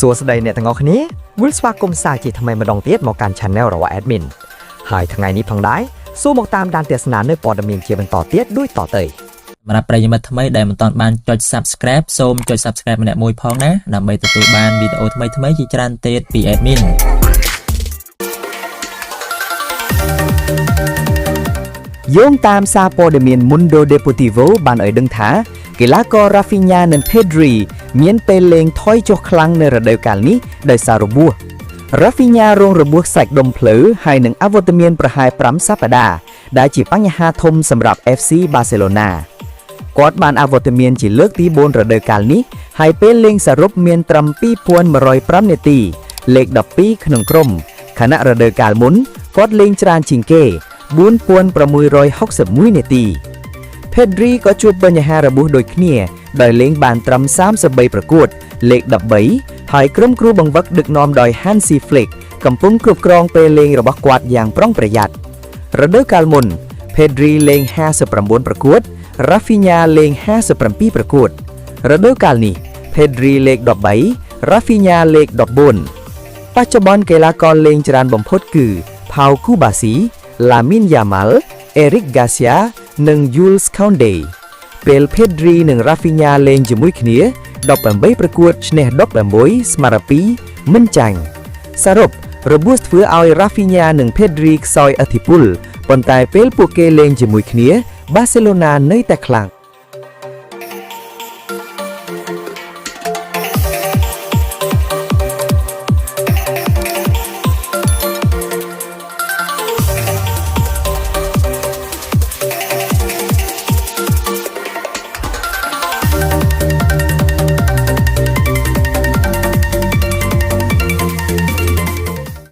សួស្តីអ្នកទាំងអស់គ្នាវិលស្វាគមន៍សាជាថ្មីម្ដងទៀតមកកាន់ Channel របស់ Admin ហើយថ្ងៃនេះផងដែរសូមមកតាមដានទស្សនានៅព័ត៌មានជាបន្តទៀតដូចតទៅសម្រាប់ប្រិយមិត្តថ្មីដែលមិនទាន់បានចុច Subscribe សូមចុច Subscribe ម្នាក់មួយផងណាដើម្បីទទួលបានវីដេអូថ្មីៗជាច្រើនទៀតពី Admin យោងតាមសារព័ត៌មាន Mundo Deportivo បានឲ្យដឹងថាកីឡាករ Rafinha និង Pedri មានពេលលេងថយចុះខ្លាំងនៅរដូវកាលនេះដោយសាររបួស Rafinha រងរបួសសាច់ដុំភ្លៅហើយនឹងអវត្តមានប្រហែល5សប្តាហ៍ដែលជាបញ្ហាធំសម្រាប់ FC Barcelona គាត់បានអវត្តមានជាលើកទី4រដូវកាលនេះហើយពេលលេងសរុបមានត្រឹម 2105 នាទីលេខ12ក្នុងក្រុមខណៈរដូវកាលមុនគាត់លេងច្រើនជាងគេ 4661 នាទី Pedri ក៏ជួបបញ្ហារបួសដូចគ្នាដោយលេងបានត្រឹម33ប្រកួតលេខ13ហើយក្រុមគ្រូបង្វឹកដឹកនាំដោយ Hansi Flick កំពុងគ្រប់គ្រងពេលលេងរបស់គាត់យ៉ាងប្រុងប្រយ័ត្នរដូវកាលមុន Pedri លេង59ប្រកួត Rafinha លេង57ប្រកួតរដូវកាលនេះ Pedri លេខ13 Rafinha លេខ14បច្ចុប្បន្នកីឡាករលេងច្រើនបំផុតគឺ Pau Cubarsí Lamine Yamal Eric Garcia និង Jules Koundé ពេល Pedri និង Rafinha លេងជាមួយគ្នា18ប្រកួតឈ្នះ16ស្មើ2មិនចាញ់សរុបរបួសធ្វើឲ្យ Rafinha និង Pedri ខ្សោយឥទ្ធិពលប៉ុន្តែពេលពួកគេលេងជាមួយគ្នា Barcelona នៅតែខ្លាំង